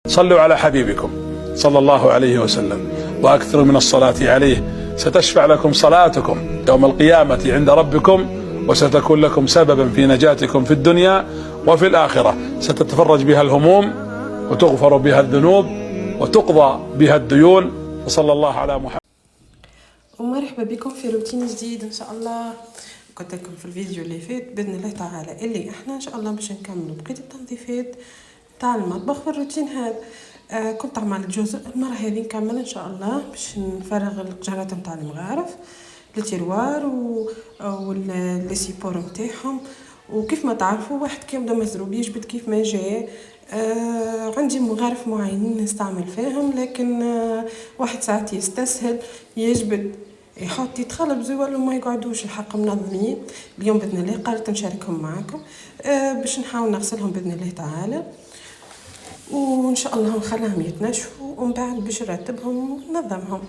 صلوا على حبيبكم صلى الله عليه وسلم وأكثروا من الصلاة عليه، ستشفع لكم صلاتكم يوم القيامة عند ربكم، وستكون لكم سببا في نجاتكم في الدنيا وفي الآخرة. ستتفرج بها الهموم وتغفر بها الذنوب وتقضى بها الديون. وصلى الله على محمد. ومرحبا بكم في روتين جديد ان شاء الله. قلت لكم في الفيديو اللي فات باذن الله تعالى اللي احنا ان شاء الله باش نكملوا بقيه التنظيفات تاع المطبخ في الروتين هذا. كنت عملت جزء، المره هذه نكمل ان شاء الله باش نفرغ القجرات نتاع المغارف، التيروار والسيبور نتاعهم. وكيف ما تعرفوا واحد كي يبدا مزروب يجبد كيف ما جاء. عندي مغارف معينين نستعمل فيهم، لكن واحد ساعات يستسهل يجبد يحط يتخلب زوال وما يقعدوش الحق منظمين. اليوم باذن الله قررت نشاركهم معكم باش نحاول نغسلهم باذن الله تعالى، وان شاء الله نخليهم يتنشفوا ومن بعد باش نرتبهم وننظمهم.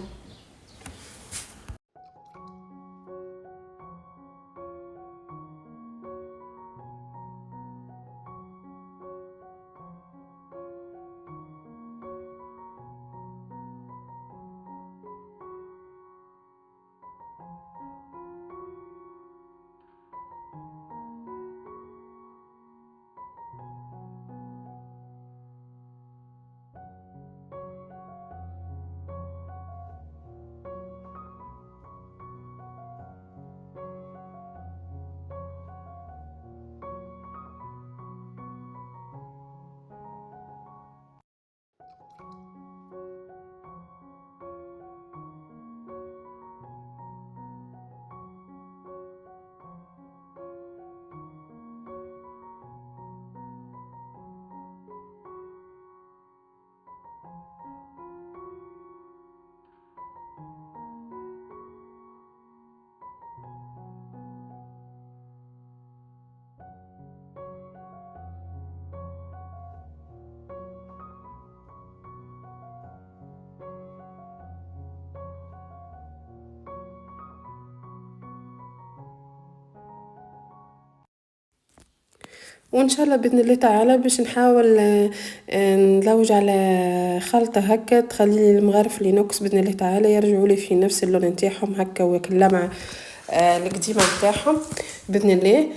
وان شاء الله باذن الله تعالى باش نحاول نلوج على خلطه هكا تخلي لي المغارف لينوكس باذن الله تعالى يرجعوا لي في نفس اللون نتاعهم هكا وكلمعه القديمه نتاعهم باذن الله.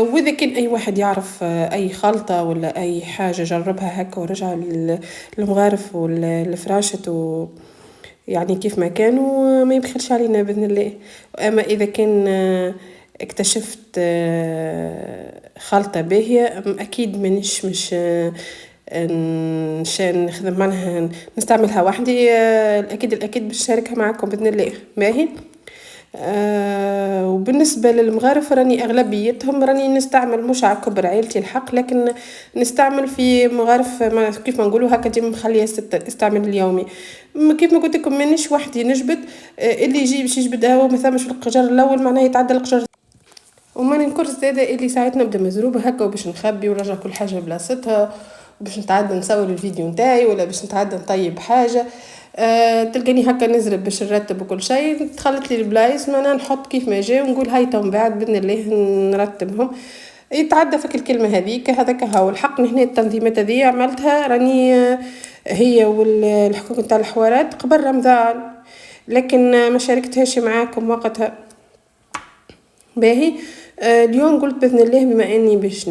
واذا كان اي واحد يعرف اي خلطه ولا اي حاجه جربها هكا ورجع المغارف والفراشة يعني كيف ما كانوا ما يبخلش علينا باذن الله. اما اذا كان اكتشفت خلطة باهية اكيد مش نخدم معها نستعملها وحدي، الاكيد باش نشاركها معكم باذن الله. باهي. وبالنسبة للمغارف راني اغلبيتهم راني نستعمل مش على كبر عائلتي الحق، لكن نستعمل في مغارف كيف ما نقولوا هكا ديما مخليه استعمل اليومي. كيف ما قلت لكم مانيش وحدي نجبد، اللي يجي باش يجبد هو ما ثمش في القجر الاول معناه يتعدى القجر. وما ننكرش زاده اللي ساعات نبدا مزروبه هكا وباش نخبي ونرجع كل حاجه بلاصتها وباش نتعدى نصور الفيديو نتاعي ولا باش نتعدى نطيب حاجه. تلقاني هكا نزرب باش نرتب وكل شيء تخلت لي البلايص ما نحط كيف ما جاء ونقول هاي تو بعد باذن الله نرتبهم. يتعدى فك الكلمه هذيك هذاك هو الحق. هنا التنظيمات هذه عملتها راني هي والحقوق نتاع الحوارات قبل رمضان، لكن ما شاركتهاش معاكم وقتها. باهي. اليوم قلت باذن الله بما اني باش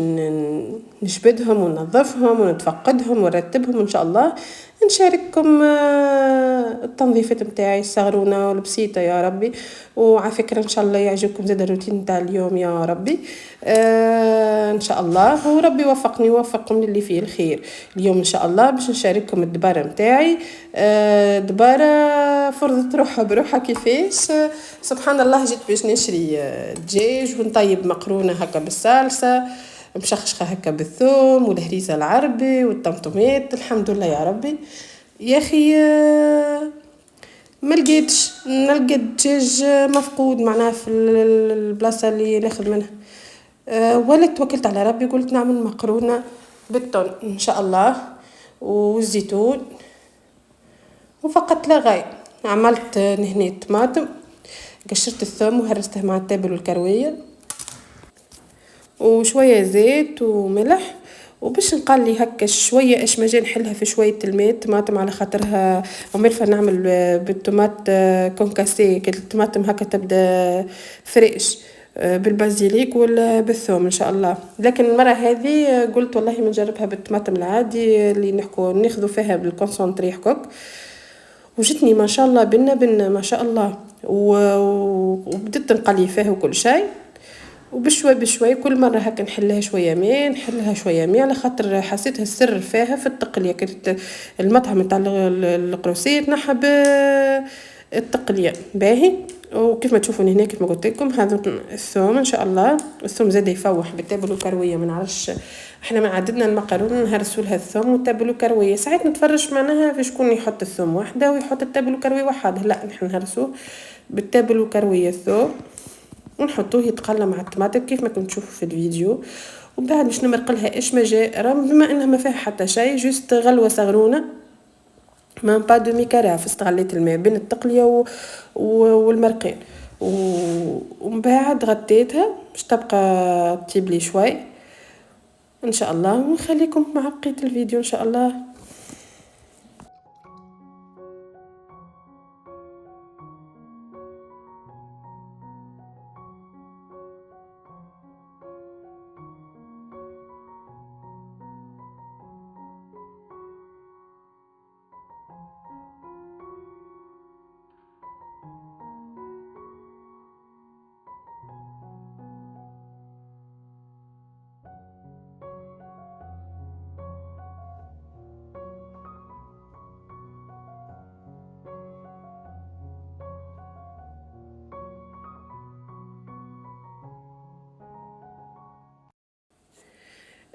نشبدهم وننظفهم ونتفقدهم ونرتبهم ان شاء الله نشارككم التنظيفات نتاعي الصغرونه والبسيطه يا ربي. وعلى فكره ان شاء الله يعجبكم زاد الروتين نتاع اليوم يا ربي ان شاء الله. وربي يوفقني ويوفقكم للي فيه الخير. اليوم ان شاء الله باش نشارككم الدباره نتاعي. دباره فرضت روحها بروحها كيفاش سبحان الله. جيت باش نشري دجاج ونطيب مقرونه هكا بالصلصه مشخشخه هكا بالثوم والهريسه العربي والطماطمات الحمد لله يا ربي. يا اخي ما لقيتش نلقى الدجاج مفقود معناه في البلاصه اللي ناخذ منها. ولا توكلت على ربي قلت نعمل مقرونه بالتون ان شاء الله والزيتون وفقط لا غير. عملت هنا طماطم قشرت الثوم وهرسته مع التابل والكرويه وشويه زيت وملح وباش نقلي هكا شويه اش مجال نحلها في شويه الماء طماطم على خاطرها ومرفا نعمل بالطماط كونكاسي الطماطم هكا تبدا فريش بالبازيليك ولا بالثوم ان شاء الله. لكن المره هذه قلت والله ما نجربها بالطماطم العادي اللي ناخذ فيها بالكونسونطري حكوك وجتني ما شاء الله بنا ما شاء الله وبدت نقلي فيها وكل شيء وبشوي بشوي كل مرة هكا نحلها شوية ماء على خاطر حسيتها السر فيها في التقلية. كانت المطعم تاع القروسية تنحب التقلية باهي. وكيف ما تشوفون هنا كيف ما قلت لكم هذا الثوم ان شاء الله. الثوم زاد يفوح بالتابل وكرويه ما نعرفش احنا ما عددنا المقارون نهرسوا لها الثوم والتابل وكرويه ساعات نتفرج معناها في شكون يحط الثوم وحده ويحط التابل وكرويه وحده لا نحن نهرسوه بالتابل وكرويه الثوم ونحطوه يتقلى مع الطماطم كيف ما كنت تشوفوا في الفيديو. وبعد باش نمرق لها ايش ما جاء بما انها ما فيها حتى شيء جوست غلوه صغرونه ما با دومي كراف استغليت الماء بين التقليه والمرقين ومن بعد غطيتها باش تبقى تيبلي شوي ان شاء الله. ونخليكم مع بقيه الفيديو ان شاء الله.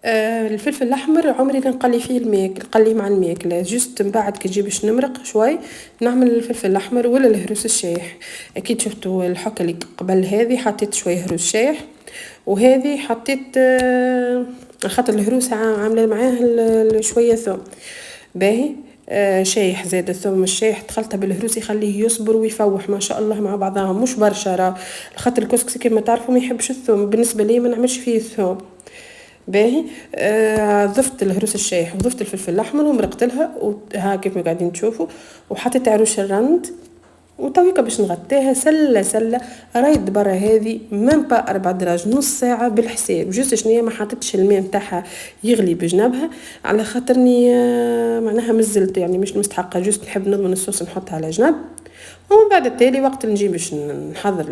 الفلفل الاحمر عمري نقلي فيه الماء نقليه مع الماء لا جوست من بعد كي تجي باش نمرق شوي نعمل الفلفل الاحمر ولا الهروس الشايح. اكيد شفتوا الحكه اللي قبل هذه حطيت شويه هروس شايح وهذه حطيت خاطر الهروس عامله معاه شويه ثوم باهي شايح زاد الثوم الشايح دخلتها بالهروس يخليه يصبر ويفوح ما شاء الله مع بعضها مش برشا راه خاطر الكسكسي كما تعرفوا ما يحبش الثوم بالنسبه لي ما نعملش فيه الثوم باهي. ضفت الهروس الشايح وضفت الفلفل الاحمر ومرقت لها وها كيف ما قاعدين تشوفوا وحطيت عروش الرند وتويكا باش نغطيها سله رايد برا هذه ميم با 4 دراج نص ساعه بالحساب جوست شنيا ما حطيتش الماء نتاعها يغلي بجنبها على خاطرني معناها مزلت يعني مش مستحقه جوست نحب نضمن الصوص نحطها على جنب. ومن بعد التالي وقت نجي باش نحضر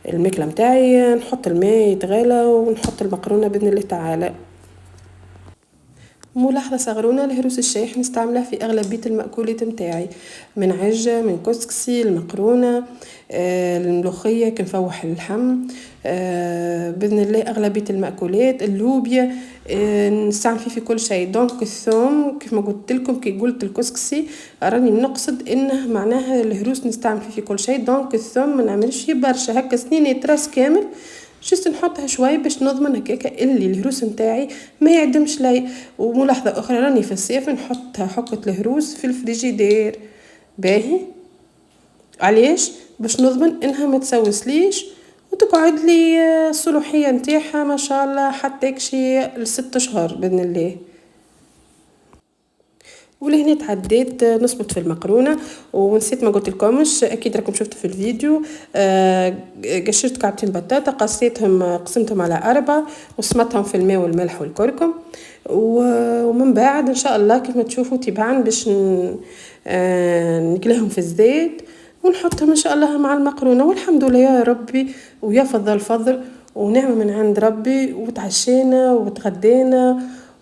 الماكله نتاعي نحط الماء يتغلى ونحط المقرونه باذن الله تعالى. ملاحظه صغرونه الهروس الشايح نستعملها في اغلبيه المأكولات نتاعي من عجه من كسكسي المقرونه الملوخيه كنفوح اللحم باذن الله اغلبيه المأكولات اللوبيا نستعمل فيه في كل شيء. دونك الثوم كيف ما قلت لكم كي قلت الكسكسي راني نقصد انه معناها الهروس نستعمل فيه في كل شيء. دونك الثوم ما نعملش فيه برشا هكا سنين يتراس كامل جست نحطها شوي باش نضمن هكاكا اللي الهروس نتاعي ما يعدمش لي. وملاحظه اخرى راني في الصيف نحطها حقه الهروس في الفريجيدير باهي علاش باش نضمن انها ما تسوسليش وتقعد لي الصلاحيه نتاعها ما شاء الله حتى يكشي ل6 شهور باذن الله. ولهنا تعديت نصبت في المقرونه ونسيت ما قلت لكمش اكيد راكم شفتوا في الفيديو قشرت كعبتين بطاطا قسمتهم على 4 وسمتهم في الماء والملح والكركم ومن بعد ان شاء الله كيف ما تشوفوا تبعا باش نقليهم في الزيت ونحطهم ان شاء الله مع المقرونه. والحمد لله يا ربي ويا فضل ونعمه من عند ربي وتعشينا وتغدينا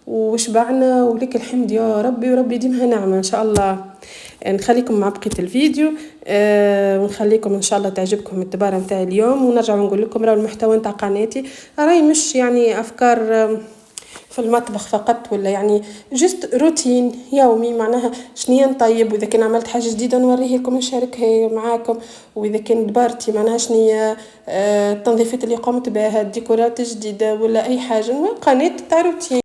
وشبعنا ولك الحمد يا ربي وربي يديمها نعمه ان شاء الله. نخليكم مع بقيه الفيديو ونخليكم ان شاء الله تعجبكم التباره نتاع اليوم ونرجع نقول لكم راه المحتوى نتاع قناتي راهي مش يعني افكار في المطبخ فقط ولا يعني جست روتين يومي معناها شنيا نطيب واذا كان عملت حاجه جديده نوريه لكم نشاركها معاكم واذا كان دبرتي معناها شنيا التنظيفات اللي قمت بها الديكورات جديده ولا اي حاجه قناه تاع روتين.